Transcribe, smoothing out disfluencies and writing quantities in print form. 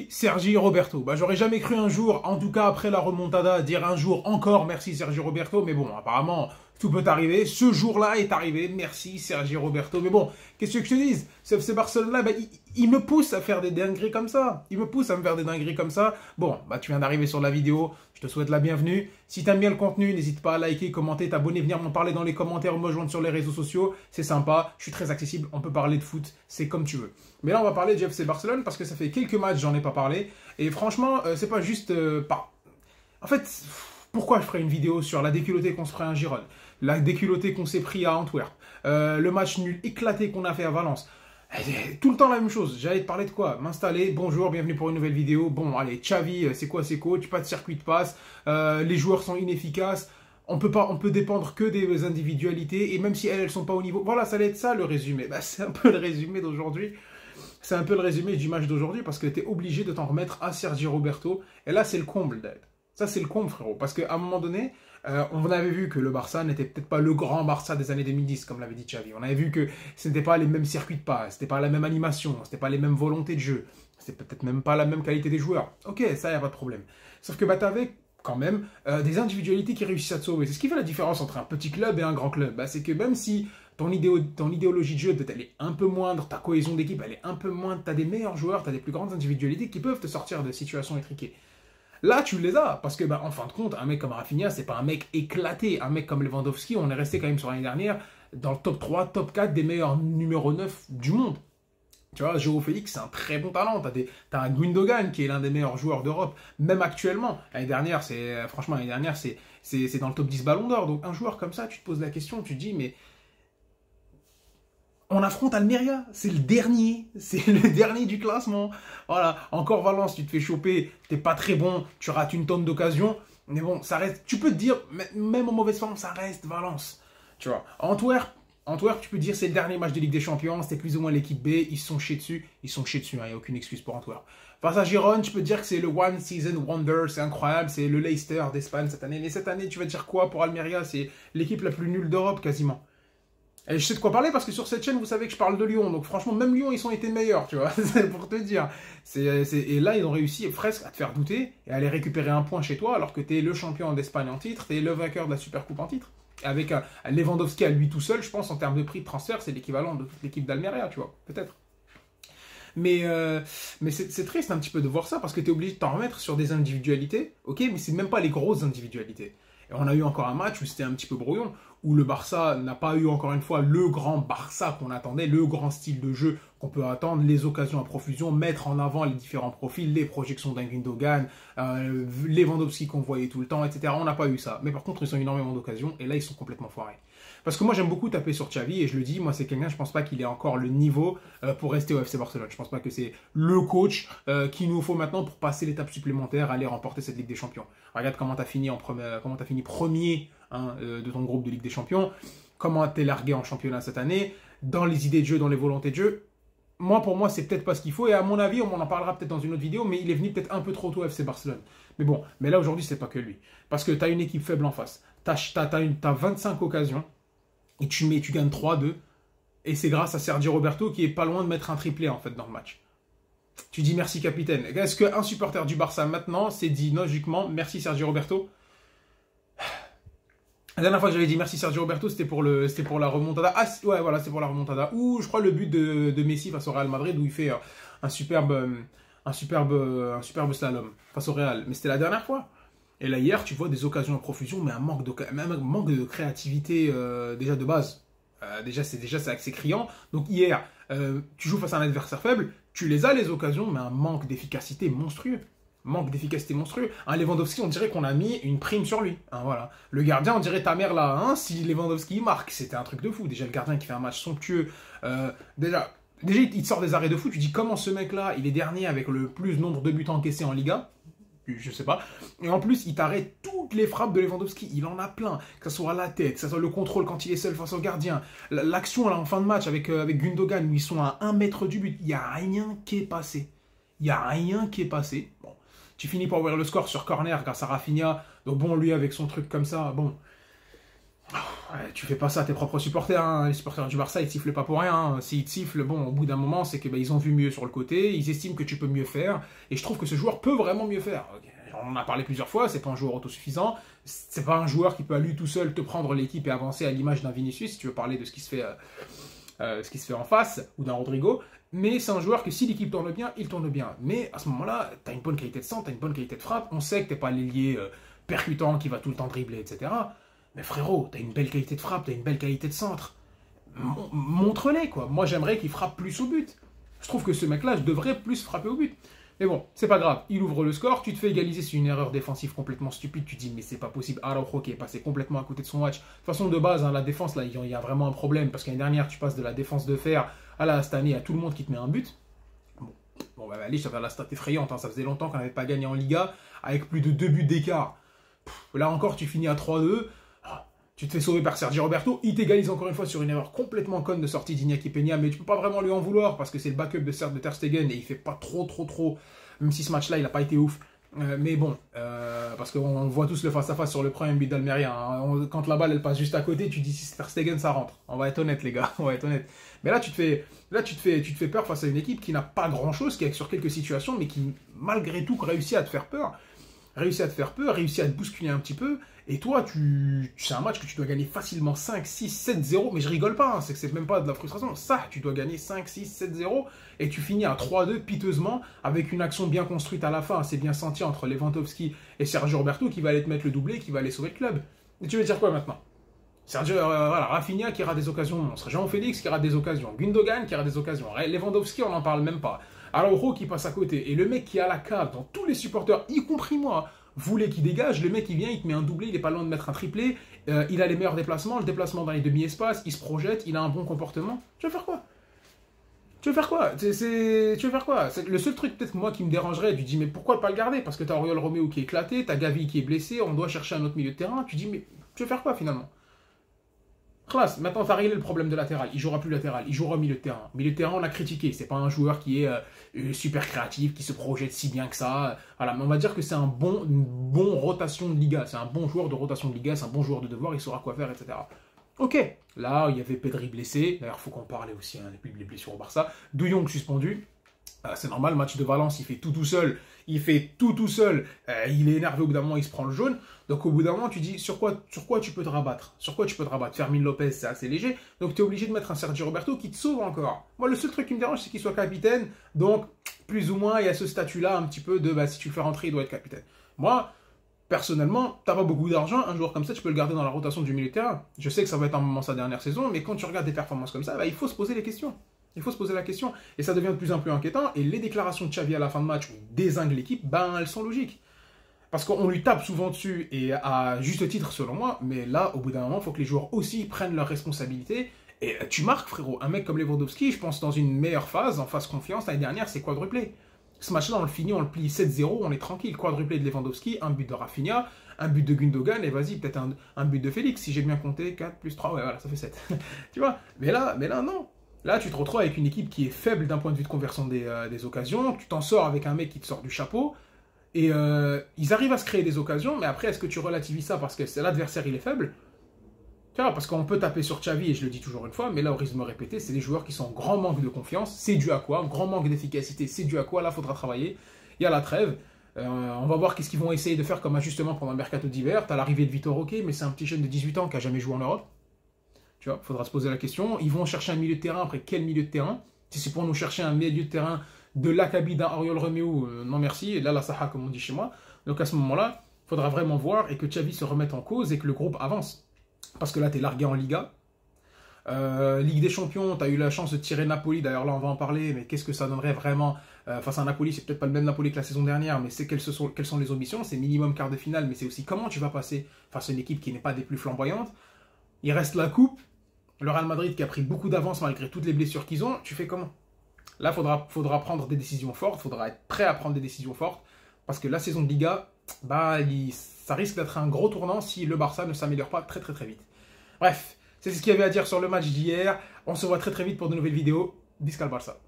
Sergi Roberto. Bah, j'aurais jamais cru un jour, en tout cas après la remontada, dire un jour encore merci Sergi Roberto, mais bon, apparemment, tout peut arriver. Ce jour-là est arrivé, merci Sergi Roberto. Mais bon, qu'est-ce que je te dise? Ce FC Barcelone-là, bah, il me pousse à faire des dingueries comme ça. Il me pousse à me faire des dingueries comme ça. Bon, bah, tu viens d'arriver sur la vidéo, je te souhaite la bienvenue. Si t'aimes bien le contenu, n'hésite pas à liker, commenter, t'abonner, venir m'en parler dans les commentaires ou me joindre sur les réseaux sociaux. C'est sympa, je suis très accessible, on peut parler de foot, c'est comme tu veux. Mais là, on va parler du FC Barcelone parce que ça fait quelques matchs, j'en ai pas parlé. Et franchement, c'est pas juste... En fait, pourquoi je ferais une vidéo sur la déculottée qu'on se ferait à Gérone, la déculottée qu'on s'est pris à Antwerp, le match nul éclaté qu'on a fait à Valence. Tout le temps la même chose. J'allais te parler de quoi? M'installer, bonjour, bienvenue pour une nouvelle vidéo. Bon, allez, Xavi, c'est quoi ses coachs? Pas de circuit de passe, les joueurs sont inefficaces. On peut dépendre que des individualités, et même si elles sont pas au niveau... Voilà, ça allait être ça le résumé. Bah, c'est un peu le résumé d'aujourd'hui. C'est un peu le résumé du match d'aujourd'hui parce que tu es obligé de t'en remettre à Sergi Roberto. Et là, c'est le comble, Dad. Ça, c'est le comble, frérot. Parce qu'à un moment donné, on avait vu que le Barça n'était peut-être pas le grand Barça des années 2010, comme l'avait dit Xavi. On avait vu que ce n'était pas les mêmes circuits de passe, c'était pas la même animation, c'était pas les mêmes volontés de jeu, c'était peut-être même pas la même qualité des joueurs. Ok, ça, il n'y a pas de problème. Sauf que bah, tu avais quand même des individualités qui réussissent à te sauver. C'est ce qui fait la différence entre un petit club et un grand club. Bah, c'est que même si ton idéologie de jeu, peut-être, elle est un peu moindre, ta cohésion d'équipe, elle est un peu moindre, tu as des meilleurs joueurs, tu as des plus grandes individualités qui peuvent te sortir de situations étriquées. Là, tu les as, parce que, bah, en fin de compte, un mec comme Rafinha, c'est pas un mec éclaté. Un mec comme Lewandowski, on est resté quand même sur l'année dernière dans le top 3, top 4 des meilleurs numéro 9 du monde. Tu vois, João Félix, c'est un très bon talent. T'as un Gundogan qui est l'un des meilleurs joueurs d'Europe, même actuellement. L'année dernière, franchement, l'année dernière, c'est dans le top 10 Ballon d'Or. Donc, un joueur comme ça, tu te poses la question, tu te dis, mais on affronte Almeria, c'est le dernier du classement. Voilà, encore Valence, tu te fais choper, t'es pas très bon, tu rates une tonne d'occasions. Mais bon, ça reste, tu peux te dire, même en mauvaise forme, ça reste Valence. Tu vois, Antwerp, tu peux dire c'est le dernier match de Ligue des Champions, c'était plus ou moins l'équipe B, ils se sont chiés dessus, il n'y a aucune excuse pour Antwerp. Face à Gérone, tu peux dire que c'est le One Season Wonder, c'est incroyable, c'est le Leicester d'Espagne cette année. Mais cette année, tu vas dire quoi pour Almeria? C'est l'équipe la plus nulle d'Europe quasiment. Et je sais de quoi parler parce que sur cette chaîne, vous savez que je parle de Lyon. Donc franchement, même Lyon, ils ont été meilleurs, tu vois. C'est pour te dire. Et là, ils ont réussi presque à te faire douter et à aller récupérer un point chez toi alors que tu es le champion d'Espagne en titre, tu es le vainqueur de la Supercoupe en titre. Avec Lewandowski à lui tout seul, je pense, en termes de prix de transfert, c'est l'équivalent de toute l'équipe d'Almeria, tu vois, peut-être. Mais c'est triste un petit peu de voir ça parce que tu es obligé de t'en remettre sur des individualités, ok, mais c'est même pas les grosses individualités. Et on a eu encore un match où c'était un petit peu brouillon, où le Barça n'a pas eu encore une fois le grand Barça qu'on attendait, le grand style de jeu qu'on peut attendre, les occasions à profusion, mettre en avant les différents profils, les projections d'un Gundogan, Lewandowski qu'on voyait tout le temps, etc. On n'a pas eu ça. Mais par contre, ils ont eu énormément d'occasions et là, ils sont complètement foirés. Parce que moi, j'aime beaucoup taper sur Xavi et je le dis, moi, c'est quelqu'un, je pense pas qu'il ait encore le niveau pour rester au FC Barcelone. Je pense pas que c'est le coach qu'il nous faut maintenant pour passer l'étape supplémentaire, aller remporter cette Ligue des Champions. Regarde comment tu as fini, premier de ton groupe de Ligue des Champions, comment tu es largué en championnat cette année, dans les idées de jeu, dans les volontés de jeu. Moi, pour moi, c'est peut-être pas ce qu'il faut. Et à mon avis, on en parlera peut-être dans une autre vidéo, mais il est venu peut-être un peu trop tôt au FC Barcelone. Mais bon, mais là, aujourd'hui, c'est pas que lui. Parce que tu as une équipe faible en face. Tu as 25 occasions. Et tu gagnes 3-2. Et c'est grâce à Sergi Roberto qui est pas loin de mettre un triplé en fait dans le match. Tu dis merci capitaine. Est-ce qu'un supporter du Barça maintenant s'est dit logiquement merci Sergi Roberto? La dernière fois que j'avais dit merci Sergi Roberto, c'était pour la remontada. Ah ouais, voilà, c'est pour la remontada. Ou je crois le but de Messi face au Real Madrid où il fait un superbe slalom face au Real. Mais c'était la dernière fois. Et là, hier, tu vois des occasions à profusion, mais un manque de créativité déjà de base. C'est criant. Donc hier, tu joues face à un adversaire faible, tu les as les occasions, mais un manque d'efficacité monstrueux. Un Lewandowski, on dirait qu'on a mis une prime sur lui. Hein, voilà. Le gardien, on dirait ta mère là, hein, si Lewandowski marque. C'était un truc de fou. Déjà, le gardien qui fait un match somptueux. Déjà, il te sort des arrêts de fou. Tu dis comment ce mec-là, il est dernier avec le plus nombre de buts encaissés en Liga. Je sais pas. Et en plus, il t'arrête toutes les frappes de Lewandowski. Il en a plein. Que ce soit la tête, que ce soit le contrôle quand il est seul face au gardien. L'action là en fin de match avec Gundogan où ils sont à 1 mètre du but. Il n'y a rien qui est passé. Bon. Tu finis par ouvrir le score sur corner grâce à Rafinha. Donc bon, lui avec son truc comme ça, bon. Ouais, tu fais pas ça à tes propres supporters, hein. Les supporters du Barça, ils te sifflent pas pour rien, hein. S'ils te sifflent, bon, au bout d'un moment, c'est que bah, ils ont vu mieux sur le côté, ils estiment que tu peux mieux faire, et je trouve que ce joueur peut vraiment mieux faire. Ok, on en a parlé plusieurs fois, c'est pas un joueur autosuffisant, c'est pas un joueur qui peut à lui tout seul te prendre l'équipe et avancer à l'image d'un Vinicius, si tu veux parler de ce qui se fait en face, ou d'un Rodrigo, mais c'est un joueur que si l'équipe tourne bien, il tourne bien. Mais à ce moment-là, t'as une bonne qualité de centre, t'as une bonne qualité de frappe, on sait que t'es pas l'ailier percutant qui va tout le temps dribbler, etc. Mais frérot, t'as une belle qualité de frappe, t'as une belle qualité de centre. Montre-les, quoi. Moi, j'aimerais qu'il frappe plus au but. Je trouve que ce mec-là, je devrais plus frapper au but. Mais bon, c'est pas grave. Il ouvre le score, tu te fais égaliser sur une erreur défensive complètement stupide. Tu te dis, mais c'est pas possible. Araujo qui est passé complètement à côté de son match. De toute façon, de base, hein, la défense, là, il y a vraiment un problème. Parce qu'année dernière, tu passes de la défense de fer à là, cette année, à tout le monde qui te met un but. Bon bah, allez, ça va la stat effrayante. Hein. Ça faisait longtemps qu'on n'avait pas gagné en Liga avec plus de 2 buts d'écart. Là encore, tu finis à 3-2. Tu te fais sauver par Sergio Roberto, il t'égalise encore une fois sur une erreur complètement conne de sortie d'Iñaki Peña, mais tu peux pas vraiment lui en vouloir parce que c'est le backup de Ter Stegen et il fait pas trop, même si ce match-là il a pas été ouf. Mais bon, parce qu'on voit tous le face-à-face sur le premier but d'Almeria. Hein. Quand la balle elle passe juste à côté, tu dis si c'est Ter Stegen ça rentre. On va être honnête les gars, on va être honnête. Mais là tu te fais peur face à une équipe qui n'a pas grand-chose, qui est sur quelques situations, mais qui malgré tout réussit à te faire peur. Réussit à te bousculer un petit peu, et toi, c'est un match que tu dois gagner facilement 5, 6, 7, 0, mais je rigole pas, hein, c'est que c'est même pas de la frustration, ça, tu dois gagner 5, 6, 7, 0, et tu finis à 3-2 piteusement, avec une action bien construite à la fin, c'est bien senti entre Lewandowski et Sergio Roberto, qui va aller te mettre le doublé, qui va aller sauver le club. Et tu veux dire quoi maintenant? Voilà, Rafinha qui aura des occasions monstres, Jean-Félix qui aura des occasions, Gundogan qui aura des occasions, Lewandowski on n'en parle même pas, Araujo qui passe à côté, et le mec qui a la cave dans tous les supporters, y compris moi, voulait qu'il dégage, le mec il vient, il te met un doublé, il est pas loin de mettre un triplé, il a les meilleurs déplacements, le déplacement dans les demi-espaces, il se projette, il a un bon comportement, tu veux faire quoi? Tu veux faire quoi? Tu veux faire quoi? Le seul truc peut-être moi qui me dérangerait, tu dis mais pourquoi pas le garder? Parce que t'as Oriol Romeo qui est éclaté, t'as Gavi qui est blessé, on doit chercher un autre milieu de terrain, tu dis mais tu veux faire quoi finalement? Classe, maintenant t'as réglé le problème de latéral, il jouera plus latéral, il jouera au milieu de terrain. Milieu de terrain, on l'a critiqué, c'est pas un joueur qui est super créatif, qui se projette si bien que ça. Voilà, mais on va dire que c'est une bonne rotation de Liga, c'est un bon joueur de rotation de Liga, c'est un bon joueur de devoir, il saura quoi faire, etc. Ok, là il y avait Pedri blessé, d'ailleurs il faut qu'on parle aussi hein, depuis les blessures au Barça, De Jong suspendu. C'est normal, match de Valence, il fait tout seul, il est énervé au bout d'un moment, il se prend le jaune, donc au bout d'un moment tu dis sur quoi tu peux te rabattre, Fermin Lopez c'est assez léger, donc tu es obligé de mettre un Sergio Roberto qui te sauve encore. Moi le seul truc qui me dérange c'est qu'il soit capitaine, donc plus ou moins il y a ce statut là un petit peu de si tu le fais rentrer il doit être capitaine. Moi, personnellement, t'as pas beaucoup d'argent, un joueur comme ça tu peux le garder dans la rotation du milieu de terrain, je sais que ça va être un moment sa dernière saison, mais quand tu regardes des performances comme ça, il faut se poser les questions. Il faut se poser la question, et ça devient de plus en plus inquiétant, et les déclarations de Xavi à la fin de match où il dézingue l'équipe, elles sont logiques. Parce qu'on lui tape souvent dessus, et à juste titre selon moi, mais là, au bout d'un moment, il faut que les joueurs aussi prennent leurs responsabilités, et tu marques frérot, un mec comme Lewandowski, je pense dans une meilleure phase, en phase confiance, l'année dernière c'est quadruplé. Ce match-là, on le finit, on le plie 7-0, on est tranquille, quadruplé de Lewandowski, un but de Rafinha, un but de Gundogan, et vas-y, peut-être un but de Félix, si j'ai bien compté, 4 plus 3, ouais voilà, ça fait 7. Tu vois, mais là, non. Là, tu te retrouves avec une équipe qui est faible d'un point de vue de conversion des occasions. Tu t'en sors avec un mec qui te sort du chapeau. Et ils arrivent à se créer des occasions, mais après, est-ce que tu relativises ça parce que l'adversaire, il est faible? Tu vois, parce qu'on peut taper sur Xavi, et je le dis toujours une fois, mais là, au risque de me répéter, c'est des joueurs qui sont en grand manque de confiance. C'est dû à quoi? Grand manque d'efficacité, c'est dû à quoi? Là, il faudra travailler. Il y a la trêve. On va voir qu'est-ce qu'ils vont essayer de faire comme ajustement pendant le mercato d'hiver. Tu as l'arrivée de Vitor Roque, mais c'est un petit jeune de 18 ans qui n'a jamais joué en Europe. Tu vois, il faudra se poser la question. Ils vont chercher un milieu de terrain. Après, quel milieu de terrain? Si c'est pour nous chercher un milieu de terrain de l'Akabi d'un Oriol Romeo, non merci. Et là, la Saha, comme on dit chez moi. Donc à ce moment-là, il faudra vraiment voir et que Xavi se remette en cause et que le groupe avance. Parce que là, tu es largué en Liga. Ligue des Champions, tu as eu la chance de tirer Napoli. D'ailleurs, là, on va en parler. Mais qu'est-ce que ça donnerait vraiment face à Napoli? C'est peut-être pas le même Napoli que la saison dernière, mais c'est quelles sont les ambitions? C'est minimum quart de finale, mais c'est aussi comment tu vas passer face à une équipe qui n'est pas des plus flamboyantes. Il reste la coupe. Le Real Madrid qui a pris beaucoup d'avance malgré toutes les blessures qu'ils ont, tu fais comment? Là, faudra prendre des décisions fortes, il faudra être prêt à prendre des décisions fortes, parce que la saison de Liga, ça risque d'être un gros tournant si le Barça ne s'améliore pas très vite. Bref, c'est ce qu'il y avait à dire sur le match d'hier. On se voit très vite pour de nouvelles vidéos. Visca le Barça.